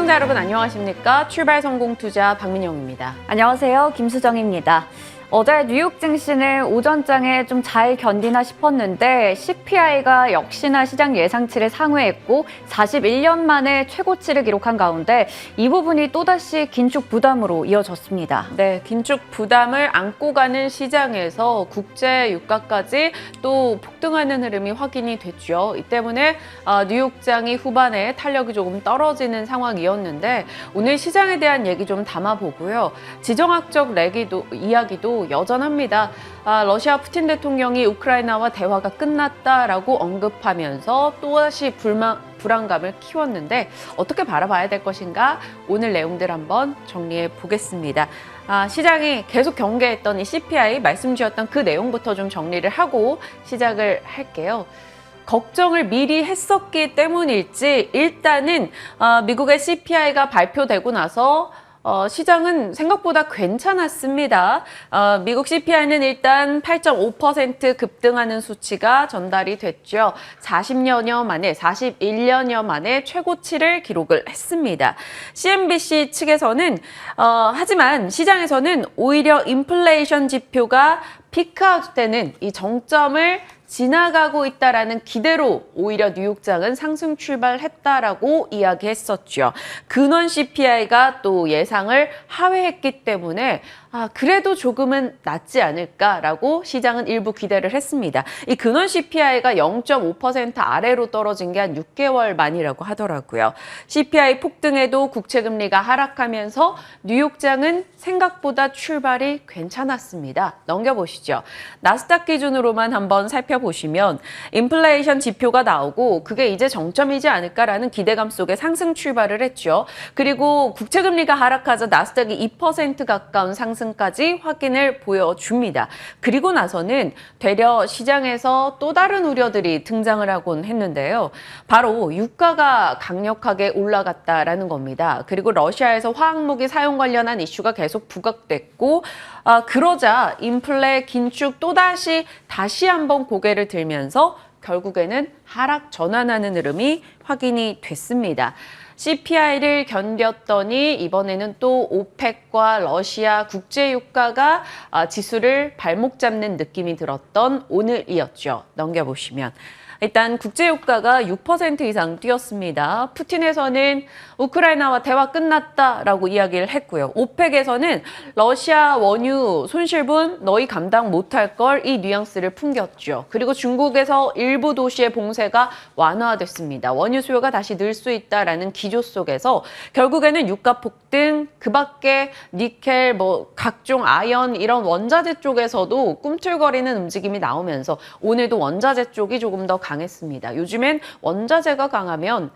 시청자 여러분 안녕하십니까? 출발 성공 투자 박민영입니다. 안녕하세요. 김수정입니다. 어제 뉴욕 증시는 오전장에 좀 잘 견디나 싶었는데 CPI가 역시나 시장 예상치를 상회했고 41년 만에 최고치를 기록한 가운데 이 부분이 또다시 긴축 부담으로 이어졌습니다. 네, 긴축 부담을 안고 가는 시장에서 국제 유가까지 또 폭등하는 흐름이 확인이 됐죠. 이 때문에 뉴욕장이 후반에 탄력이 조금 떨어지는 상황이었는데 오늘 시장에 대한 얘기 좀 담아보고요. 지정학적 이야기도 여전합니다. 러시아 푸틴 대통령이 우크라이나와 대화가 끝났다라고 언급하면서 또다시 불안감을 키웠는데 어떻게 바라봐야 될 것인가? 오늘 내용들 한번 정리해 보겠습니다. 시장이 계속 경계했던 이 CPI 말씀 주셨던 그 내용부터 좀 정리를 하고 시작을 할게요. 걱정을 미리 했었기 때문일지 일단은 미국의 CPI가 발표되고 나서 시장은 생각보다 괜찮았습니다. 미국 CPI는 일단 8.5% 급등하는 수치가 전달이 됐죠. 41년여 만에 최고치를 기록을 했습니다. CNBC 측에서는 하지만 시장에서는 오히려 인플레이션 지표가 피크아웃 되는 이 정점을 지나가고 있다라는 기대로 오히려 뉴욕장은 상승 출발했다라고 이야기했었죠. 근원 CPI가 또 예상을 하회했기 때문에 그래도 조금은 낫지 않을까라고 시장은 일부 기대를 했습니다. 이 근원 CPI가 0.5% 아래로 떨어진 게 한 6개월 만이라고 하더라고요. CPI 폭등에도 국채금리가 하락하면서 뉴욕장은 생각보다 출발이 괜찮았습니다. 넘겨보시죠. 나스닥 기준으로만 한번 살펴보시면 인플레이션 지표가 나오고 그게 이제 정점이지 않을까라는 기대감 속에 상승 출발을 했죠. 그리고 국채금리가 하락하자 나스닥이 2% 가까운 상승까지 확인을 보여줍니다. 그리고 나서는 되려 시장에서 또 다른 우려들이 등장을 하곤 했는데요. 바로 유가가 강력하게 올라갔다라는 겁니다. 그리고 러시아에서 화학무기 사용 관련한 이슈가 계속 부각됐고 그러자 인플레 긴축 다시 한번 고개를 들면서 결국에는 하락 전환하는 흐름이 확인이 됐습니다. CPI를 견뎠더니 이번에는 또 오펙과 러시아 국제유가가 지수를 발목 잡는 느낌이 들었던 오늘이었죠. 넘겨보시면. 일단 국제유가가 6% 이상 뛰었습니다. 푸틴에서는 우크라이나와 대화 끝났다라고 이야기를 했고요. 오펙에서는 러시아 원유 손실분 너희 감당 못할 걸 이 뉘앙스를 풍겼죠. 그리고 중국에서 일부 도시의 봉쇄가 완화됐습니다. 원유 수요가 다시 늘 수 있다라는 기조 속에서 결국에는 유가 폭등, 그 밖에 니켈, 각종 아연 이런 원자재 쪽에서도 꿈틀거리는 움직임이 나오면서 오늘도 원자재 쪽이 조금 더 강했습니다. 요즘엔 원자재가 강하면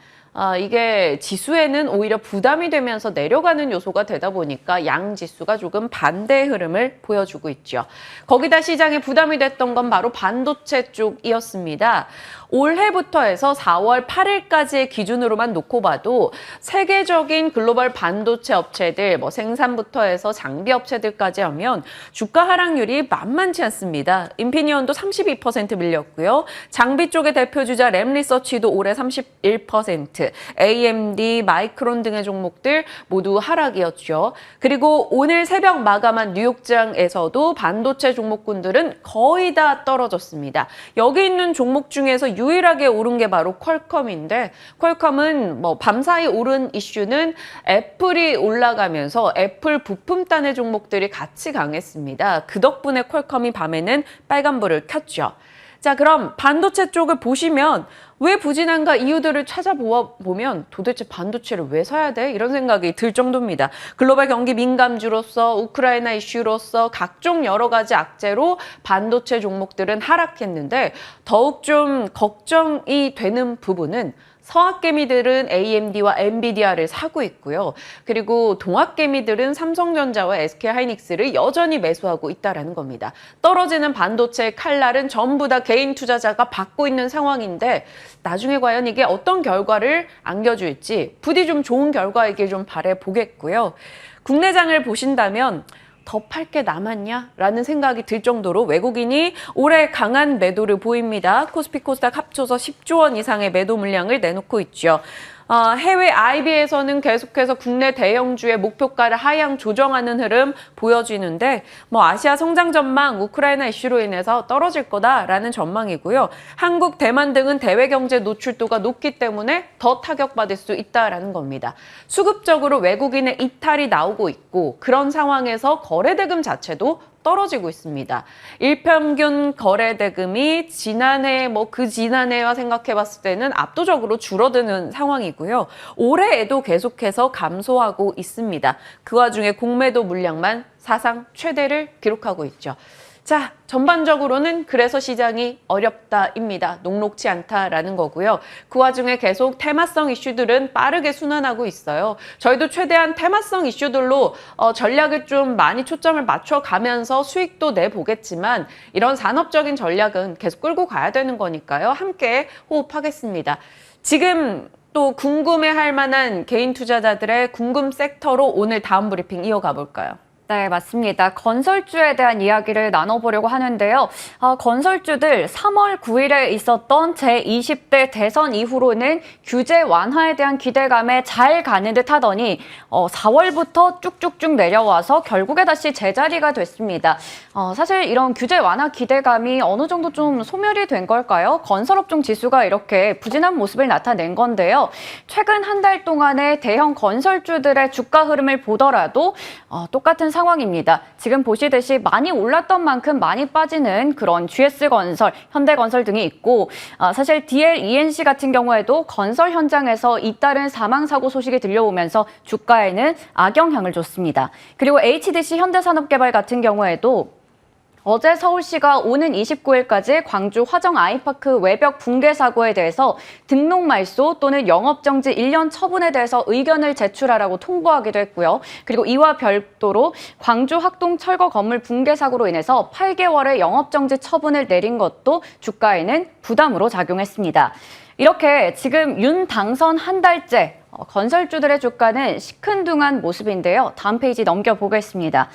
이게 지수에는 오히려 부담이 되면서 내려가는 요소가 되다 보니까 양 지수가 조금 반대의 흐름을 보여주고 있죠. 거기다 시장에 부담이 됐던 건 바로 반도체 쪽이었습니다. 올해부터 해서 4월 8일까지의 기준으로만 놓고 봐도 세계적인 글로벌 반도체 업체들, 생산부터 해서 장비 업체들까지 하면 주가 하락률이 만만치 않습니다. 인피니온도 32% 밀렸고요. 장비 쪽의 대표주자 램리서치도 올해 31%, AMD, 마이크론 등의 종목들 모두 하락이었죠. 그리고 오늘 새벽 마감한 뉴욕장에서도 반도체 종목군들은 거의 다 떨어졌습니다. 여기 있는 종목 중에서 유일하게 오른 게 바로 퀄컴인데 퀄컴은 밤사이 오른 이슈는 애플이 올라가면서 애플 부품단의 종목들이 같이 강했습니다. 그 덕분에 퀄컴이 밤에는 빨간불을 켰죠. 자, 그럼 반도체 쪽을 보시면 왜 부진한가 이유들을 찾아보면 도대체 반도체를 왜 사야 돼? 이런 생각이 들 정도입니다. 글로벌 경기 민감주로서 우크라이나 이슈로서 각종 여러 가지 악재로 반도체 종목들은 하락했는데 더욱 좀 걱정이 되는 부분은 서학개미들은 AMD와 엔비디아를 사고 있고요. 그리고 동학개미들은 삼성전자와 SK하이닉스를 여전히 매수하고 있다는 겁니다. 떨어지는 반도체 칼날은 전부 다 개인 투자자가 받고 있는 상황인데 나중에 과연 이게 어떤 결과를 안겨줄지 부디 좀 좋은 결과이길 좀 바라보겠고요. 국내장을 보신다면 더 팔 게 남았냐? 라는 생각이 들 정도로 외국인이 올해 강한 매도를 보입니다. 코스피 코스닥 합쳐서 10조 원 이상의 매도 물량을 내놓고 있죠. 해외 IB에서는 계속해서 국내 대형주의 목표가를 하향 조정하는 흐름 보여지는데 아시아 성장 전망 우크라이나 이슈로 인해서 떨어질 거다라는 전망이고요. 한국, 대만 등은 대외 경제 노출도가 높기 때문에 더 타격받을 수 있다라는 겁니다. 수급적으로 외국인의 이탈이 나오고 있고 그런 상황에서 거래대금 자체도 떨어지고 있습니다. 일평균 거래대금이 지난해 그 지난해와 생각해 봤을 때는 압도적으로 줄어드는 상황이고요. 올해에도 계속해서 감소하고 있습니다. 그 와중에 공매도 물량만 사상 최대를 기록하고 있죠. 자, 전반적으로는 그래서 시장이 어렵다입니다. 녹록지 않다라는 거고요. 그 와중에 계속 테마성 이슈들은 빠르게 순환하고 있어요. 저희도 최대한 테마성 이슈들로 전략을 좀 많이 초점을 맞춰가면서 수익도 내보겠지만 이런 산업적인 전략은 계속 끌고 가야 되는 거니까요. 함께 호흡하겠습니다. 지금 또 궁금해할 만한 개인 투자자들의 궁금 섹터로 오늘 다음 브리핑 이어가 볼까요? 네, 맞습니다. 건설주에 대한 이야기를 나눠보려고 하는데요. 건설주들 3월 9일에 있었던 제20대 대선 이후로는 규제 완화에 대한 기대감에 잘 가는 듯 하더니 4월부터 쭉쭉쭉 내려와서 결국에 다시 제자리가 됐습니다. 사실 이런 규제 완화 기대감이 어느 정도 좀 소멸이 된 걸까요? 건설업종 지수가 이렇게 부진한 모습을 나타낸 건데요. 최근 한 달 동안의 대형 건설주들의 주가 흐름을 보더라도 똑같은 상황입니다. 지금 보시듯이 많이 올랐던 만큼 많이 빠지는 그런 GS건설, 현대건설 등이 있고 사실 DL, ENC 같은 경우에도 건설 현장에서 잇따른 사망사고 소식이 들려오면서 주가에는 악영향을 줬습니다. 그리고 HDC 현대산업개발 같은 경우에도 어제 서울시가 오는 29일까지 광주 화정 아이파크 외벽 붕괴 사고에 대해서 등록 말소 또는 영업정지 1년 처분에 대해서 의견을 제출하라고 통보하기도 했고요. 그리고 이와 별도로 광주 학동 철거 건물 붕괴 사고로 인해서 8개월의 영업정지 처분을 내린 것도 주가에는 부담으로 작용했습니다. 이렇게 지금 윤 당선 한 달째 건설주들의 주가는 시큰둥한 모습인데요. 다음 페이지 넘겨보겠습니다.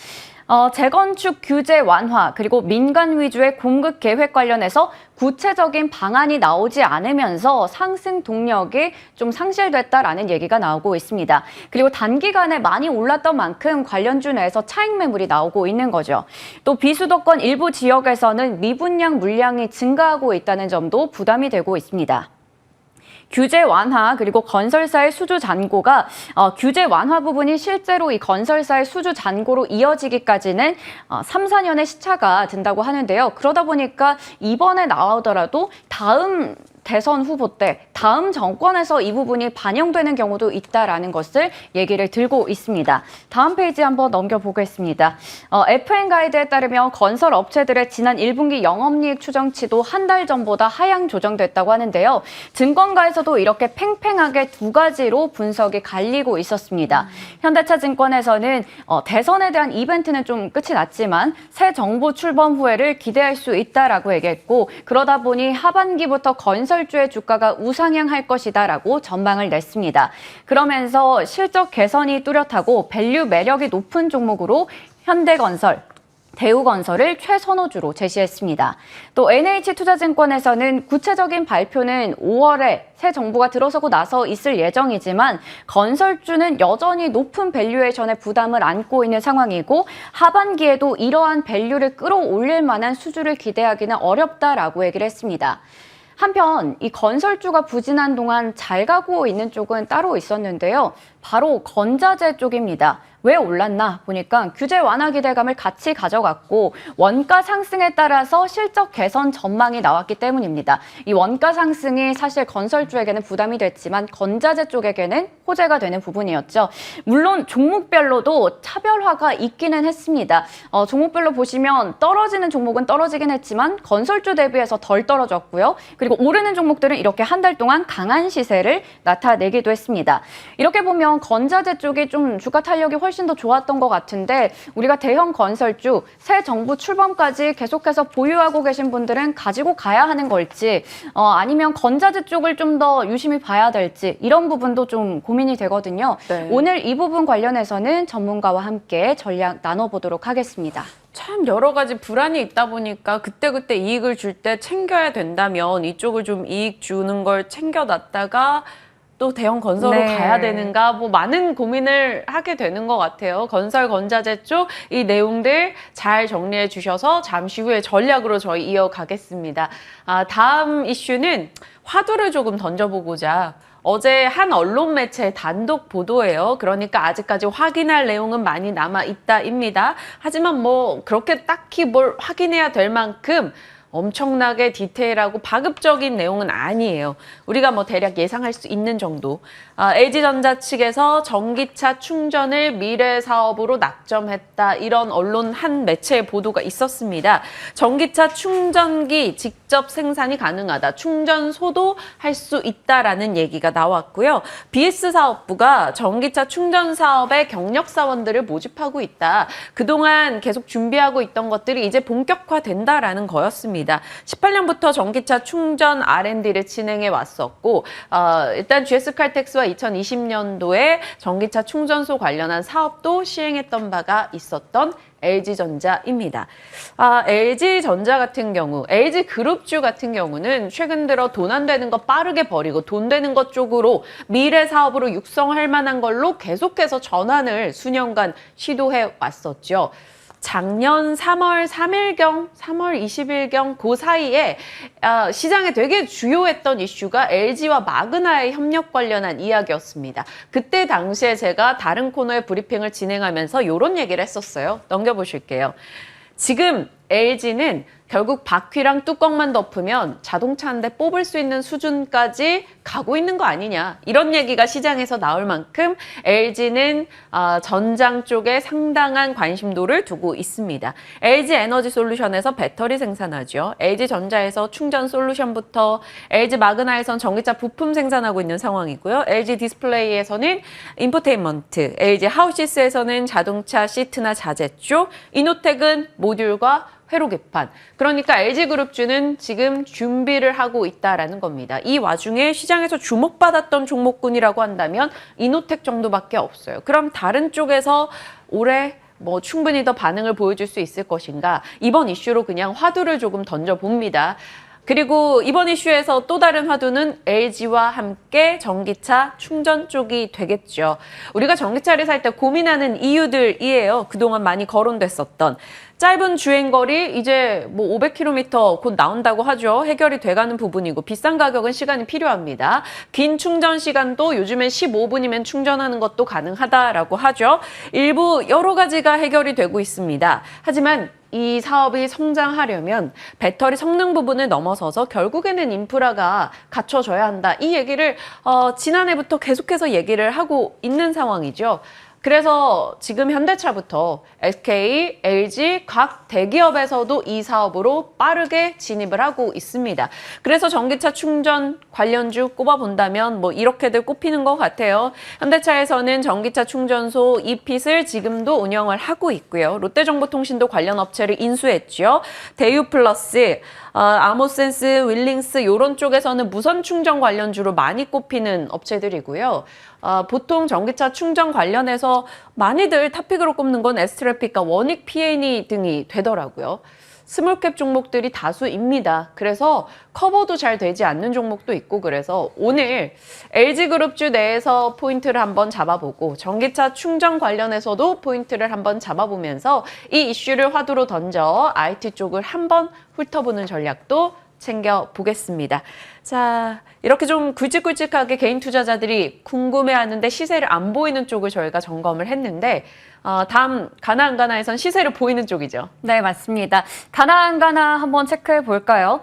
재건축 규제 완화 그리고 민간 위주의 공급 계획 관련해서 구체적인 방안이 나오지 않으면서 상승 동력이 좀 상실됐다라는 얘기가 나오고 있습니다. 그리고 단기간에 많이 올랐던 만큼 관련주 내에서 차익 매물이 나오고 있는 거죠. 또 비수도권 일부 지역에서는 미분양 물량이 증가하고 있다는 점도 부담이 되고 있습니다. 규제 완화 그리고 건설사의 수주 잔고가 규제 완화 부분이 실제로 이 건설사의 수주 잔고로 이어지기까지는 3, 4년의 시차가 든다고 하는데요. 그러다 보니까 이번에 나오더라도 다음 대선 후보 때 다음 정권에서 이 부분이 반영되는 경우도 있다라는 것을 얘기를 들고 있습니다. 다음 페이지 한번 넘겨보겠습니다. FN 가이드에 따르면 건설 업체들의 지난 1분기 영업이익 추정치도 한 달 전보다 하향 조정됐다고 하는데요. 증권가에서도 이렇게 팽팽하게 두 가지로 분석이 갈리고 있었습니다. 현대차증권에서는 대선에 대한 이벤트는 좀 끝이 났지만 새 정부 출범 후에를 기대할 수 있다라고 얘기했고 그러다 보니 하반기부터 건설주의 주가가 우상향할 것이다라고 전망을 냈습니다. 그러면서 실적 개선이 뚜렷하고 밸류 매력이 높은 종목으로 현대건설, 대우건설을 최선호주로 제시했습니다. 또 NH투자증권에서는 구체적인 발표는 5월에 새 정부가 들어서고 나서 있을 예정이지만 건설주는 여전히 높은 밸류에이션의 부담을 안고 있는 상황이고 하반기에도 이러한 밸류를 끌어올릴 만한 수주를 기대하기는 어렵다라고 얘기를 했습니다. 한편 이 건설주가 부진한 동안 잘 가고 있는 쪽은 따로 있었는데요. 바로 건자재 쪽입니다. 왜 올랐나 보니까 규제 완화 기대감을 같이 가져갔고 원가 상승에 따라서 실적 개선 전망이 나왔기 때문입니다. 이 원가 상승이 사실 건설주에게는 부담이 됐지만 건자재 쪽에게는 호재가 되는 부분이었죠. 물론 종목별로도 차별화가 있기는 했습니다. 종목별로 보시면 떨어지는 종목은 떨어지긴 했지만 건설주 대비해서 덜 떨어졌고요. 그리고 오르는 종목들은 이렇게 한 달 동안 강한 시세를 나타내기도 했습니다. 이렇게 보면 건자재 쪽이 좀 주가 탄력이 훨씬 더 좋았던 것 같은데 우리가 대형 건설주 새 정부 출범까지 계속해서 보유하고 계신 분들은 가지고 가야 하는 걸지 아니면 건자재 쪽을 좀 더 유심히 봐야 될지 이런 부분도 좀 고민이 되거든요. 네. 오늘 이 부분 관련해서는 전문가와 함께 전략 나눠보도록 하겠습니다. 참 여러 가지 불안이 있다 보니까 그때그때 이익을 줄 때 챙겨야 된다면 이쪽을 좀 이익 주는 걸 챙겨놨다가 또 대형 건설로 네. 가야 되는가 뭐 많은 고민을 하게 되는 것 같아요. 건설 건자재 쪽 이 내용들 잘 정리해 주셔서 잠시 후에 전략으로 저희 이어가겠습니다. 다음 이슈는 화두를 조금 던져보고자 어제 한 언론 매체 단독 보도예요. 그러니까 아직까지 확인할 내용은 많이 남아 있다입니다. 하지만 뭐 그렇게 딱히 뭘 확인해야 될 만큼 엄청나게 디테일하고 파급적인 내용은 아니에요. 우리가 뭐 대략 예상할 수 있는 정도. LG전자 측에서 전기차 충전을 미래 사업으로 낙점했다. 이런 언론 한 매체의 보도가 있었습니다. 전기차 충전기 직접 생산이 가능하다. 충전소도 할 수 있다라는 얘기가 나왔고요. BS 사업부가 전기차 충전 사업에 경력 사원들을 모집하고 있다. 그동안 계속 준비하고 있던 것들이 이제 본격화된다라는 거였습니다. 18년부터 전기차 충전 R&D를 진행해 왔었고 일단 GS칼텍스와 2020년도에 전기차 충전소 관련한 사업도 시행했던 바가 있었던 LG전자입니다. LG전자 같은 경우, LG그룹주 같은 경우는 최근 들어 돈 안 되는 거 빠르게 버리고 돈 되는 것 쪽으로 미래 사업으로 육성할 만한 걸로 계속해서 전환을 수년간 시도해 왔었죠. 작년 3월 3일경, 3월 20일경 그 사이에 시장에 되게 주요했던 이슈가 LG와 마그나의 협력 관련한 이야기였습니다. 그때 당시에 제가 다른 코너의 브리핑을 진행하면서 이런 얘기를 했었어요. 넘겨보실게요. 지금 LG는 결국 바퀴랑 뚜껑만 덮으면 자동차 한 대 뽑을 수 있는 수준까지 가고 있는 거 아니냐. 이런 얘기가 시장에서 나올 만큼 LG는 전장 쪽에 상당한 관심도를 두고 있습니다. LG 에너지 솔루션에서 배터리 생산하죠. LG전자에서 충전 솔루션부터 LG 마그나에선 전기차 부품 생산하고 있는 상황이고요. LG 디스플레이에서는 인포테인먼트, LG 하우시스에서는 자동차 시트나 자재 쪽, 이노텍은 모듈과 회로 개판. 그러니까 LG그룹주는 지금 준비를 하고 있다라는 겁니다. 이 와중에 시장에서 주목받았던 종목군이라고 한다면 이노텍 정도밖에 없어요. 그럼 다른 쪽에서 올해 뭐 충분히 더 반응을 보여줄 수 있을 것인가? 이번 이슈로 그냥 화두를 조금 던져봅니다. 그리고 이번 이슈에서 또 다른 화두는 LG와 함께 전기차 충전 쪽이 되겠죠. 우리가 전기차를 살 때 고민하는 이유들이에요. 그동안 많이 거론됐었던. 짧은 주행거리 이제 뭐 500km 곧 나온다고 하죠. 해결이 돼가는 부분이고 비싼 가격은 시간이 필요합니다. 긴 충전 시간도 요즘엔 15분이면 충전하는 것도 가능하다라고 하죠. 일부 여러 가지가 해결이 되고 있습니다. 하지만 이 사업이 성장하려면 배터리 성능 부분을 넘어서서 결국에는 인프라가 갖춰져야 한다. 이 얘기를 지난해부터 계속해서 얘기를 하고 있는 상황이죠. 그래서 지금 현대차부터 SK, LG 각 대기업에서도 이 사업으로 빠르게 진입을 하고 있습니다. 그래서 전기차 충전 관련주 꼽아본다면 뭐 이렇게들 꼽히는 것 같아요. 현대차에서는 전기차 충전소 이핏을 지금도 운영을 하고 있고요. 롯데정보통신도 관련 업체를 인수했죠. 대유플러스, 아모센스, 윌링스 이런 쪽에서는 무선 충전 관련주로 많이 꼽히는 업체들이고요. 보통 전기차 충전 관련해서 많이들 탑픽으로 꼽는 건 에스트래픽과 원익 P&E 등이 되더라고요. 스몰캡 종목들이 다수입니다. 그래서 커버도 잘 되지 않는 종목도 있고 그래서 오늘 LG그룹주 내에서 포인트를 한번 잡아보고 전기차 충전 관련해서도 포인트를 한번 잡아보면서 이 이슈를 화두로 던져 IT 쪽을 한번 훑어보는 전략도 챙겨보겠습니다. 자, 이렇게 좀 굵직굵직하게 개인 투자자들이 궁금해하는데 시세를 안 보이는 쪽을 저희가 점검을 했는데 다음 가나안가나에선 시세를 보이는 쪽이죠. 네, 맞습니다. 가나안가나 한번 체크해 볼까요?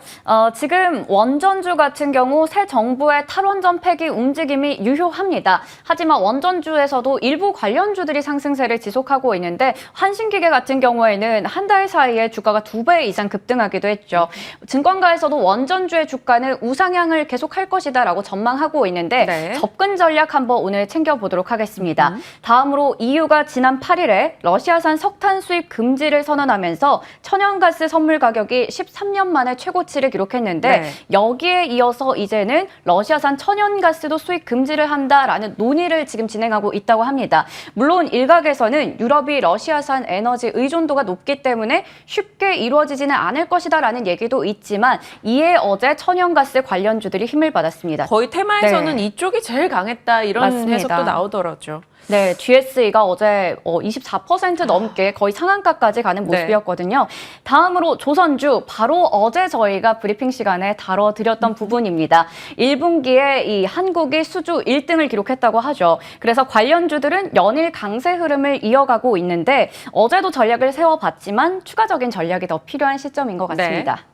지금 원전주 같은 경우 새 정부의 탈원전 폐기 움직임이 유효합니다. 하지만 원전주에서도 일부 관련주들이 상승세를 지속하고 있는데 한신기계 같은 경우에는 한 달 사이에 주가가 2배 이상 급등하기도 했죠. 증권가에서도 원전주의 주가는 우상향을 계속할 것이다라고 전망하고 있는데 네. 접근 전략 한번 오늘 챙겨보도록 하겠습니다. 다음으로 EU가 지난 8일에 러시아산 석탄 수입 금지를 선언하면서 천연가스 선물 가격이 13년 만에 최고치를 기록했는데 네. 여기에 이어서 이제는 러시아산 천연가스도 수입 금지를 한다라는 논의를 지금 진행하고 있다고 합니다. 물론 일각에서는 유럽이 러시아산 에너지 의존도가 높기 때문에 쉽게 이루어지지는 않을 것이다라는 얘기도 있지만 이에 어제 천연가스 관련 관련주들이 힘을 받았습니다. 거의 테마에서는 네. 이쪽이 제일 강했다 이런 맞습니다. 해석도 나오더라고요. 네, GSE가 어제 24% 넘게 거의 상한가까지 가는 모습이었거든요. 다음으로 조선주, 바로 어제 저희가 브리핑 시간에 다뤄드렸던 부분입니다. 1분기에 이 한국이 수주 1등을 기록했다고 하죠. 그래서 관련주들은 연일 강세 흐름을 이어가고 있는데 어제도 전략을 세워봤지만 추가적인 전략이 더 필요한 시점인 것 같습니다. 네.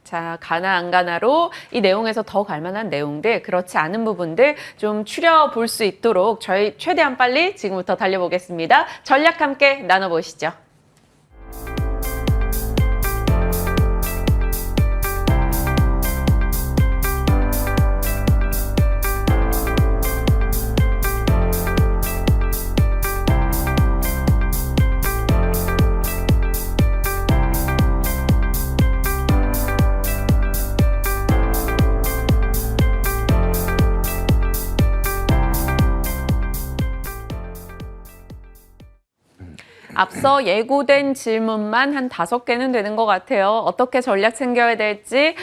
자, 가나 안 가나로 이 내용에서 더 갈만한 내용들, 그렇지 않은 부분들 좀 추려볼 수 있도록 저희 최대한 빨리 지금부터 달려보겠습니다. 전략 함께 나눠보시죠. 앞서 예고된 질문만 한 5개는 되는 것 같아요. 어떻게 전략 챙겨야 될지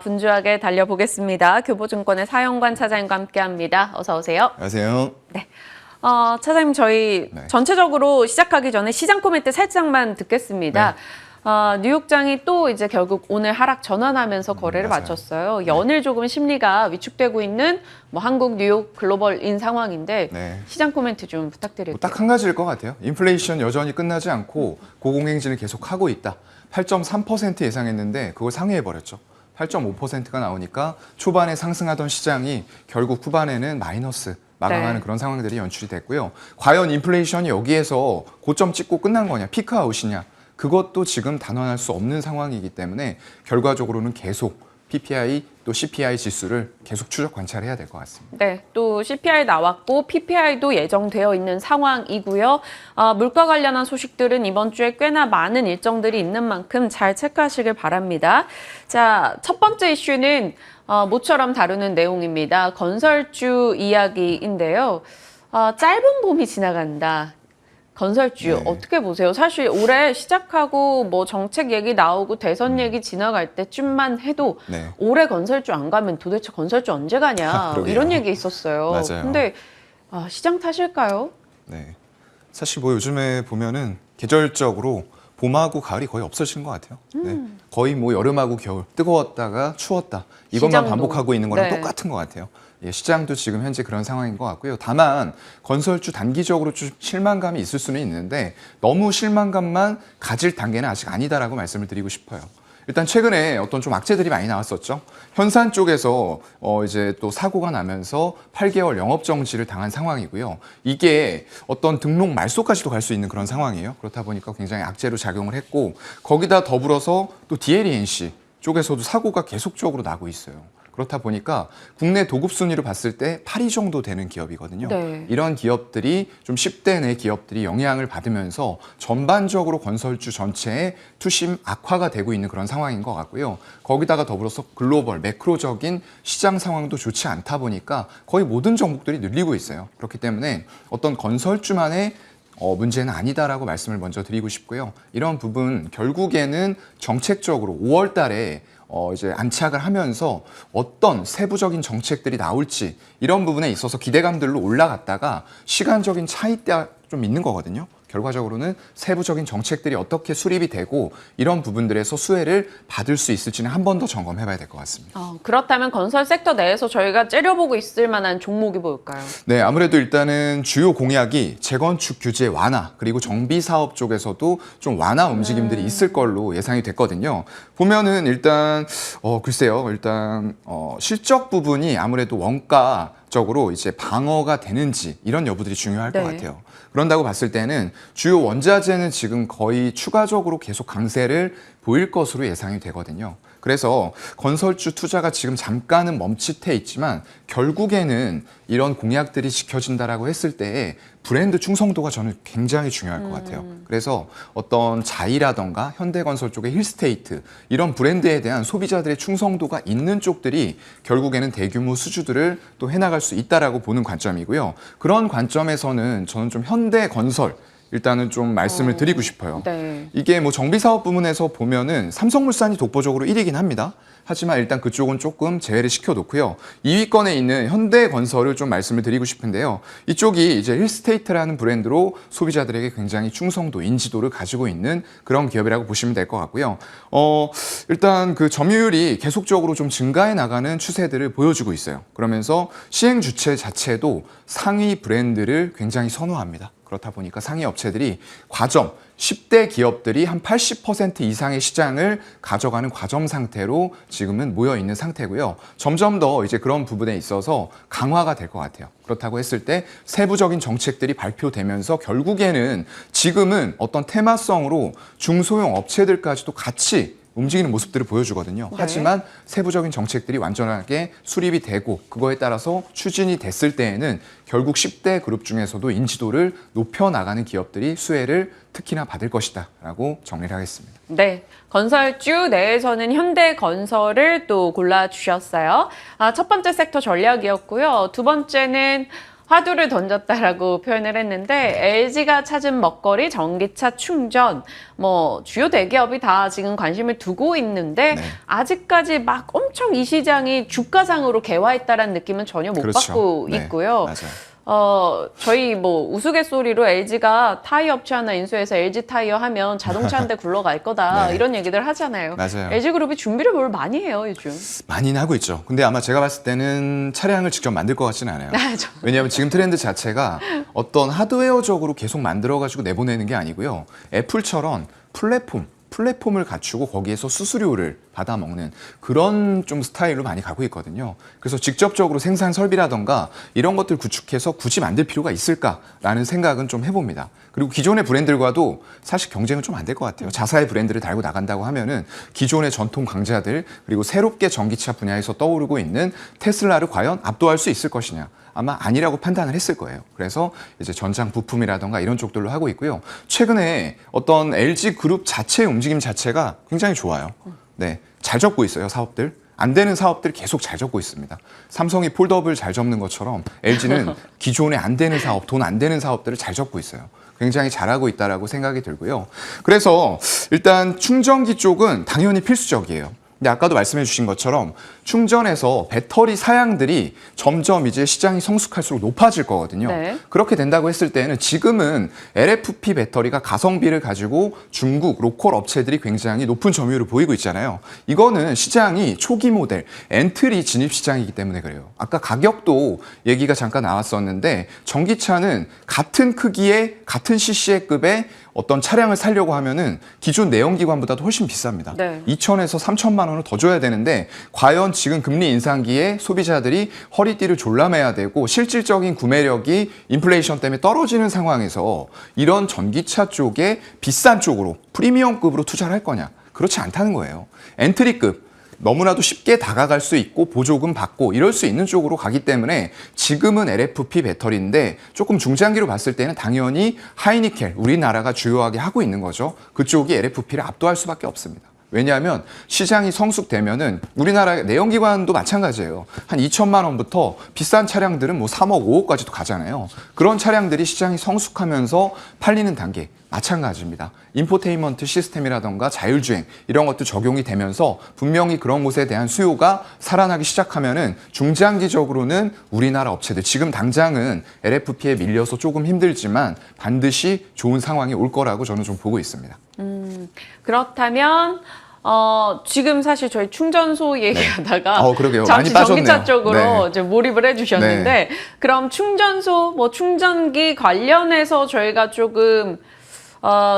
분주하게 달려보겠습니다. 교보증권의 사영관 차장님과 함께합니다. 어서 오세요. 안녕하세요. 네. 차장님, 저희 전체적으로 시작하기 전에 시장 코멘트 살짝만 듣겠습니다. 뉴욕장이 또 이제 결국 오늘 하락 전환하면서 거래를 마쳤어요. 연일 조금 심리가 위축되고 있는 한국, 뉴욕, 글로벌인 상황인데 시장 코멘트 좀 부탁드릴게요. 딱 한 가지일 것 같아요. 인플레이션 여전히 끝나지 않고 고공행진을 계속하고 있다. 8.3% 예상했는데 그걸 상회해버렸죠. 8.5%가 나오니까 초반에 상승하던 시장이 결국 후반에는 마이너스 마감하는 그런 상황들이 연출이 됐고요. 과연 인플레이션이 여기에서 고점 찍고 끝난 거냐, 피크아웃이냐, 그것도 지금 단언할 수 없는 상황이기 때문에 결과적으로는 계속 PPI 또 CPI 지수를 계속 추적 관찰해야 될 것 같습니다. 네, 또 CPI 나왔고 PPI도 예정되어 있는 상황이고요. 물가 관련한 소식들은 이번 주에 꽤나 많은 일정들이 있는 만큼 잘 체크하시길 바랍니다. 자, 첫 번째 이슈는 모처럼 다루는 내용입니다. 건설주 이야기인데요. 짧은 봄이 지나간다. 건설주 어떻게 보세요? 사실 올해 시작하고 정책 얘기 나오고 대선 얘기 지나갈 때쯤만 해도 올해 건설주 안 가면 도대체 건설주 언제 가냐 이런 얘기 있었어요. 맞아요. 근데 시장 탓일까요? 네, 사실 요즘에 보면은 계절적으로 봄하고 가을이 거의 없어진 것 같아요. 거의 여름하고 겨울 뜨거웠다가 추웠다 이것만 반복하고 있는 거랑 똑같은 것 같아요. 시장도 지금 현재 그런 상황인 것 같고요. 다만 건설주 단기적으로 좀 실망감이 있을 수는 있는데 너무 실망감만 가질 단계는 아직 아니다라고 말씀을 드리고 싶어요. 일단 최근에 어떤 좀 악재들이 많이 나왔었죠. 현산 쪽에서 이제 또 사고가 나면서 8개월 영업 정지를 당한 상황이고요. 이게 어떤 등록 말소까지도 갈 수 있는 그런 상황이에요. 그렇다 보니까 굉장히 악재로 작용을 했고 거기다 더불어서 또 DLENC 쪽에서도 사고가 계속적으로 나고 있어요. 그렇다 보니까 국내 도급 순위로 봤을 때 8위 정도 되는 기업이거든요. 이런 기업들이 좀 10대 내 기업들이 영향을 받으면서 전반적으로 건설주 전체의 투심 악화가 되고 있는 그런 상황인 것 같고요. 거기다가 더불어서 글로벌 매크로적인 시장 상황도 좋지 않다 보니까 거의 모든 종목들이 늘리고 있어요. 그렇기 때문에 어떤 건설주만의 문제는 아니다라고 말씀을 먼저 드리고 싶고요. 이런 부분 결국에는 정책적으로 5월 달에 이제 안착을 하면서 어떤 세부적인 정책들이 나올지 이런 부분에 있어서 기대감들로 올라갔다가 시간적인 차이가 좀 있는 거거든요. 결과적으로는 세부적인 정책들이 어떻게 수립이 되고 이런 부분들에서 수혜를 받을 수 있을지는 한 번 더 점검해 봐야 될 것 같습니다. 그렇다면 건설 섹터 내에서 저희가 째려보고 있을 만한 종목이 뭘까요? 네, 아무래도 일단은 주요 공약이 재건축 규제 완화 그리고 정비 사업 쪽에서도 좀 완화 움직임들이 있을 걸로 예상이 됐거든요. 보면은 일단 글쎄요. 일단 실적 부분이 아무래도 원가적으로 이제 방어가 되는지 이런 여부들이 중요할 것 같아요. 그런다고 봤을 때는 주요 원자재는 지금 거의 추가적으로 계속 강세를 보일 것으로 예상이 되거든요. 그래서 건설주 투자가 지금 잠깐은 멈칫해 있지만 결국에는 이런 공약들이 지켜진다라고 했을 때 브랜드 충성도가 저는 굉장히 중요할 것 같아요. 그래서 어떤 자이라던가 현대건설 쪽의 힐스테이트 이런 브랜드에 대한 소비자들의 충성도가 있는 쪽들이 결국에는 대규모 수주들을 또 해나갈 수 있다라고 보는 관점이고요. 그런 관점에서는 저는 좀 현대건설 일단은 좀 말씀을 드리고 싶어요. 네. 이게 뭐 정비사업 부문에서 보면은 삼성물산이 독보적으로 1위긴 합니다. 하지만 일단 그쪽은 조금 제외를 시켜놓고요. 2위권에 있는 현대건설을 좀 말씀을 드리고 싶은데요. 이쪽이 이제 힐스테이트라는 브랜드로 소비자들에게 굉장히 충성도, 인지도를 가지고 있는 그런 기업이라고 보시면 될 것 같고요. 일단 그 점유율이 계속적으로 좀 증가해 나가는 추세들을 보여주고 있어요. 그러면서 시행 주체 자체도 상위 브랜드를 굉장히 선호합니다. 그렇다 보니까 상위 업체들이 과점, 10대 기업들이 한 80% 이상의 시장을 가져가는 과점 상태로 지금은 모여 있는 상태고요. 점점 더 이제 그런 부분에 있어서 강화가 될 것 같아요. 그렇다고 했을 때 세부적인 정책들이 발표되면서 결국에는 지금은 어떤 테마성으로 중소형 업체들까지도 같이 움직이는 모습들을 보여주거든요. 네. 하지만 세부적인 정책들이 완전하게 수립이 되고 그거에 따라서 추진이 됐을 때에는 결국 10대 그룹 중에서도 인지도를 높여나가는 기업들이 수혜를 특히나 받을 것이다 라고 정리를 하겠습니다. 네, 건설주 내에서는 현대건설을 또 골라주셨어요. 첫 번째 섹터 전략이었고요. 두 번째는 화두를 던졌다라고 표현을 했는데 LG가 찾은 먹거리 전기차 충전 뭐 주요 대기업이 다 지금 관심을 두고 있는데 네. 아직까지 막 엄청 이 시장이 주가상으로 개화했다라는 느낌은 전혀 못 그렇죠. 받고 네, 있고요. 맞아요. 저희 뭐 우스갯소리로 LG가 타이어 업체 하나 인수해서 LG 타이어 하면 자동차 한 대 굴러갈 거다 네. 이런 얘기들 하잖아요. 맞아요. LG그룹이 준비를 뭘 많이 해요 요즘. 많이는 하고 있죠. 근데 아마 제가 봤을 때는 차량을 직접 만들 것 같지는 않아요. 왜냐하면 지금 트렌드 자체가 어떤 하드웨어적으로 계속 만들어가지고 내보내는 게 아니고요. 애플처럼 플랫폼을 갖추고 거기에서 수수료를 받아먹는 그런 좀 스타일로 많이 가고 있거든요. 그래서 직접적으로 생산 설비라던가 이런 것들 구축해서 굳이 만들 필요가 있을까라는 생각은 좀 해봅니다. 그리고 기존의 브랜드들과도 사실 경쟁은 좀 안 될 것 같아요. 자사의 브랜드를 달고 나간다고 하면은 기존의 전통 강자들 그리고 새롭게 전기차 분야에서 떠오르고 있는 테슬라를 과연 압도할 수 있을 것이냐. 아마 아니라고 판단을 했을 거예요. 그래서 이제 전장 부품이라던가 이런 쪽들로 하고 있고요. 최근에 어떤 LG 그룹 자체의 움직임 자체가 굉장히 좋아요. 네, 잘 접고 있어요, 사업들. 안 되는 사업들 계속 잘 접고 있습니다. 삼성이 폴더블 잘 접는 것처럼 LG는 기존에 안 되는 사업, 돈 안 되는 사업들을 잘 접고 있어요. 굉장히 잘하고 있다라고 생각이 들고요. 그래서 일단 충전기 쪽은 당연히 필수적이에요. 근데 아까도 말씀해 주신 것처럼 충전에서 배터리 사양들이 점점 이제 시장이 성숙할수록 높아질 거거든요. 네. 그렇게 된다고 했을 때는 지금은 LFP 배터리가 가성비를 가지고 중국 로컬 업체들이 굉장히 높은 점유율을 보이고 있잖아요. 이거는 시장이 초기 모델, 엔트리 진입 시장이기 때문에 그래요. 아까 가격도 얘기가 잠깐 나왔었는데 전기차는 같은 크기의 같은 CC의 급의 어떤 차량을 사려고 하면은 기존 내연기관보다도 훨씬 비쌉니다. 네. 2천에서 3천만 원을 더 줘야 되는데 과연 지금 금리 인상기에 소비자들이 허리띠를 졸라매야 되고 실질적인 구매력이 인플레이션 때문에 떨어지는 상황에서 이런 전기차 쪽에 비싼 쪽으로 프리미엄급으로 투자를 할 거냐? 그렇지 않다는 거예요. 엔트리급 너무나도 쉽게 다가갈 수 있고 보조금 받고 이럴 수 있는 쪽으로 가기 때문에 지금은 LFP 배터리인데 조금 중장기로 봤을 때는 당연히 하이니켈 우리나라가 주요하게 하고 있는 거죠. 그쪽이 LFP를 압도할 수밖에 없습니다. 왜냐하면 시장이 성숙되면은 우리나라 내연기관도 마찬가지예요. 한 2천만 원부터 비싼 차량들은 뭐 3억, 5억까지도 가잖아요. 그런 차량들이 시장이 성숙하면서 팔리는 단계 마찬가지입니다. 인포테인먼트 시스템이라던가 자율주행 이런 것도 적용이 되면서 분명히 그런 곳에 대한 수요가 살아나기 시작하면은 중장기적으로는 우리나라 업체들 지금 당장은 LFP에 밀려서 조금 힘들지만 반드시 좋은 상황이 올 거라고 저는 좀 보고 있습니다. 그렇다면 지금 사실 저희 충전소 얘기하다가 그러게요. 잠시 많이 빠졌네요. 전기차 쪽으로 네. 이제 몰입을 해주셨는데 네. 그럼 충전소, 뭐 충전기 관련해서 저희가 조금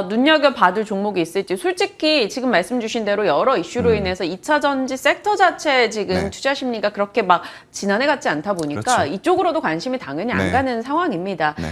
눈여겨봐둘 종목이 있을지 솔직히 지금 말씀 주신 대로 여러 이슈로 인해서 2차 전지 섹터 자체에 지금 네. 투자 심리가 그렇게 막 지난해 같지 않다 보니까 그렇죠. 이쪽으로도 관심이 당연히 안 네. 가는 상황입니다. 네.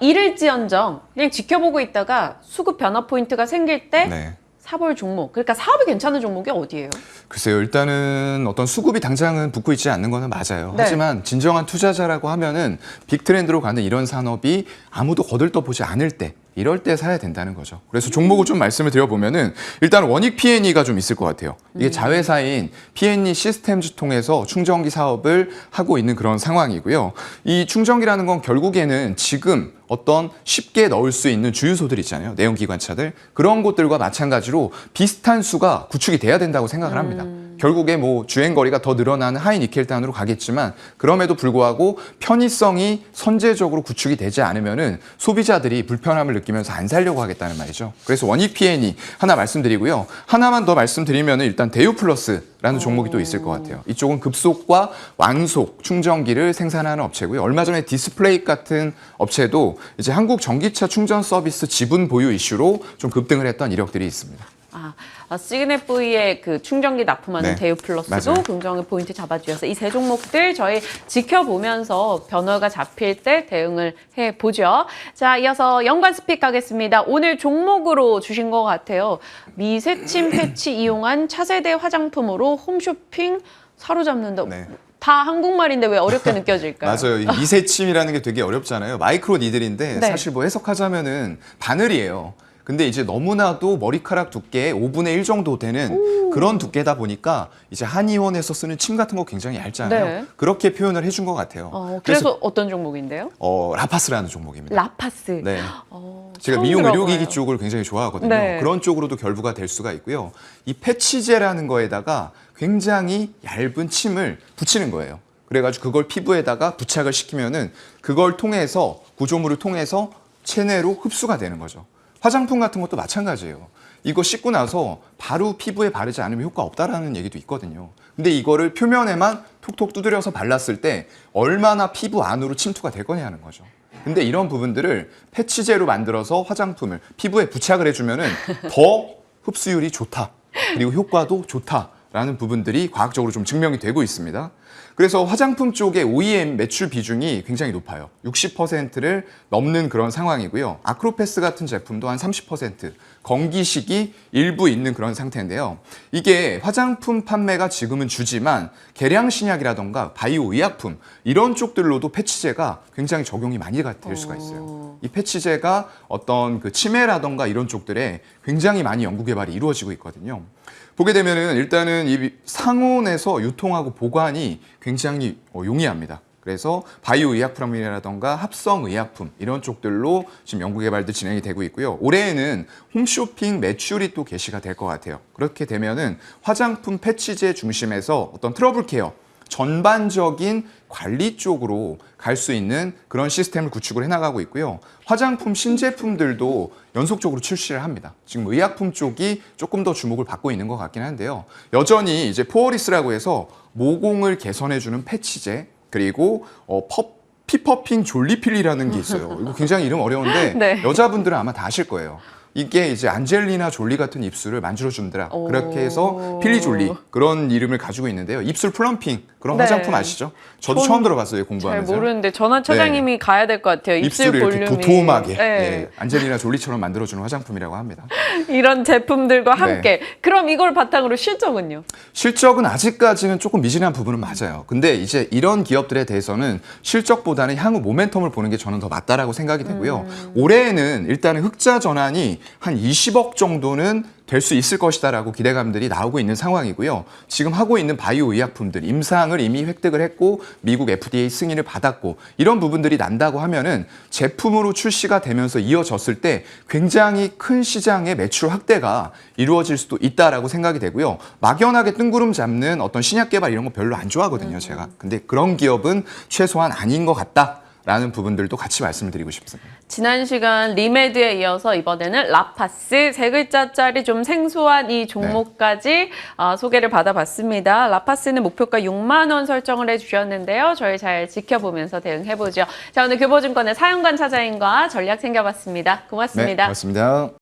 이를지언정 그냥 지켜보고 있다가 수급 변화 포인트가 생길 때 네. 사볼 종목, 그러니까 사업이 괜찮은 종목이 어디예요? 글쎄요, 일단은 어떤 수급이 당장은 붙고 있지 않는 거는 맞아요. 네. 하지만 진정한 투자자라고 하면은 빅트렌드로 가는 이런 산업이 아무도 거들떠보지 않을 때, 이럴 때 사야 된다는 거죠. 그래서 종목을 좀 말씀을 드려보면은 일단 원익 P&E가 좀 있을 것 같아요. 이게 자회사인 P&E 시스템즈 통해서 충전기 사업을 하고 있는 그런 상황이고요. 이 충전기라는 건 결국에는 지금 어떤 쉽게 넣을 수 있는 주유소들 있잖아요. 내연기관차들. 그런 곳들과 마찬가지로 비슷한 수가 구축이 돼야 된다고 생각을 합니다. 결국에 뭐 주행거리가 더 늘어나는 하이니켈단으로 가겠지만 그럼에도 불구하고 편의성이 선제적으로 구축이 되지 않으면은 소비자들이 불편함을 느끼면서 안 사려고 하겠다는 말이죠. 그래서 원익 P&E 하나 말씀드리고요. 하나만 더 말씀드리면은 일단 대유플러스라는 종목이 또 있을 것 같아요. 이쪽은 급속과 완속 충전기를 생산하는 업체고요. 얼마 전에 디스플레이 같은 업체도 이제 한국 전기차 충전 서비스 지분 보유 이슈로 좀 급등을 했던 이력들이 있습니다. 시그넷V의 그 충전기 납품하는 네, 대유플러스도 맞아요. 긍정의 포인트 잡아주셔서 이 세 종목들 저희 지켜보면서 변화가 잡힐 때 대응을 해보죠. 자, 이어서 연관 스픽 가겠습니다. 오늘 종목으로 주신 것 같아요. 미세침 패치 이용한 차세대 화장품으로 홈쇼핑 사로잡는다. 네. 다 한국말인데 왜 어렵게 느껴질까요? 맞아요. 이 미세침이라는 게 되게 어렵잖아요. 마이크로 니들인데 네. 사실 뭐 해석하자면은 바늘이에요. 근데 이제 너무나도 머리카락 두께의 5분의 1 정도 되는 그런 두께다 보니까 이제 한의원에서 쓰는 침 같은 거 굉장히 얇잖아요. 네. 그렇게 표현을 해준 것 같아요. 그래서 어떤 종목인데요? 라파스라는 종목입니다. 라파스. 네. 제가 처음 미용 들어봐요. 의료기기 쪽을 굉장히 좋아하거든요. 네. 그런 쪽으로도 결부가 될 수가 있고요. 이 패치제라는 거에다가 굉장히 얇은 침을 붙이는 거예요. 그래가지고 그걸 피부에다가 부착을 시키면은 그걸 통해서 구조물을 통해서 체내로 흡수가 되는 거죠. 화장품 같은 것도 마찬가지예요. 이거 씻고 나서 바로 피부에 바르지 않으면 효과 없다라는 얘기도 있거든요. 근데 이거를 표면에만 톡톡 두드려서 발랐을 때 얼마나 피부 안으로 침투가 될 거냐는 거죠. 근데 이런 부분들을 패치제로 만들어서 화장품을 피부에 부착을 해주면은 더 흡수율이 좋다. 그리고 효과도 좋다라는 부분들이 과학적으로 좀 증명이 되고 있습니다. 그래서 화장품 쪽의 OEM 매출 비중이 굉장히 높아요. 60%를 넘는 그런 상황이고요. 아크로패스 같은 제품도 한 30%, 건기식이 일부 있는 그런 상태인데요. 이게 화장품 판매가 지금은 주지만 계량신약이라던가 바이오 의약품 이런 쪽들로도 패치제가 굉장히 적용이 많이 될 수가 있어요. 이 패치제가 어떤 그 치매라던가 이런 쪽들에 굉장히 많이 연구 개발이 이루어지고 있거든요. 보게 되면은 일단은 이 상온에서 유통하고 보관이 굉장히 용이합니다. 그래서 바이오 의약품이라던가 합성 의약품 이런 쪽들로 지금 연구 개발도 진행이 되고 있고요. 올해에는 홈쇼핑 매출이 또 개시가 될 것 같아요. 그렇게 되면은 화장품 패치제 중심에서 어떤 트러블 케어 전반적인 관리 쪽으로 갈 수 있는 그런 시스템을 구축을 해나가고 있고요. 화장품 신제품들도 연속적으로 출시를 합니다. 지금 의약품 쪽이 조금 더 주목을 받고 있는 것 같긴 한데요. 여전히 이제 포어리스라고 해서 모공을 개선해주는 패치제 그리고 피퍼핑 졸리필이라는 게 있어요. 이거 굉장히 이름 어려운데 네. 여자분들은 아마 다 아실 거예요. 이게 이제 안젤리나 졸리 같은 입술을 만들어준더라. 그렇게 해서 필리 졸리 그런 이름을 가지고 있는데요. 입술 플럼핑 그런 네. 화장품 아시죠? 저도 처음 들어봤어요. 잘 공부하면서. 모르는데 전화 차장님이 가야 될 것 같아요. 입술 입술을 이렇게 볼륨이. 도톰하게 네. 예, 안젤리나 졸리처럼 만들어주는 화장품이라고 합니다. 이런 제품들과 네. 함께. 그럼 이걸 바탕으로 실적은요? 실적은 아직까지는 조금 미진한 부분은 맞아요. 근데 이제 이런 기업들에 대해서는 실적보다는 향후 모멘텀을 보는 게 저는 더 맞다라고 생각이 되고요. 올해에는 일단은 흑자 전환이 한 20억 정도는 될 수 있을 것이다라고 기대감들이 나오고 있는 상황이고요. 지금 하고 있는 바이오 의약품들 임상을 이미 획득을 했고 미국 FDA 승인을 받았고 이런 부분들이 난다고 하면은 제품으로 출시가 되면서 이어졌을 때 굉장히 큰 시장의 매출 확대가 이루어질 수도 있다라고 생각이 되고요. 막연하게 뜬구름 잡는 어떤 신약 개발 이런 거 별로 안 좋아하거든요, 제가. 근데 그런 기업은 최소한 아닌 것 같다. 라는 부분들도 같이 말씀을 드리고 싶습니다. 지난 시간 리메드에 이어서 이번에는 라파스 세 글자짜리 좀 생소한 이 종목까지 소개를 받아봤습니다. 라파스는 목표가 6만 원 설정을 해주셨는데요. 저희 잘 지켜보면서 대응해보죠. 자, 오늘 교보증권의 사연관 차장님과 전략 챙겨봤습니다. 고맙습니다. 네, 고맙습니다.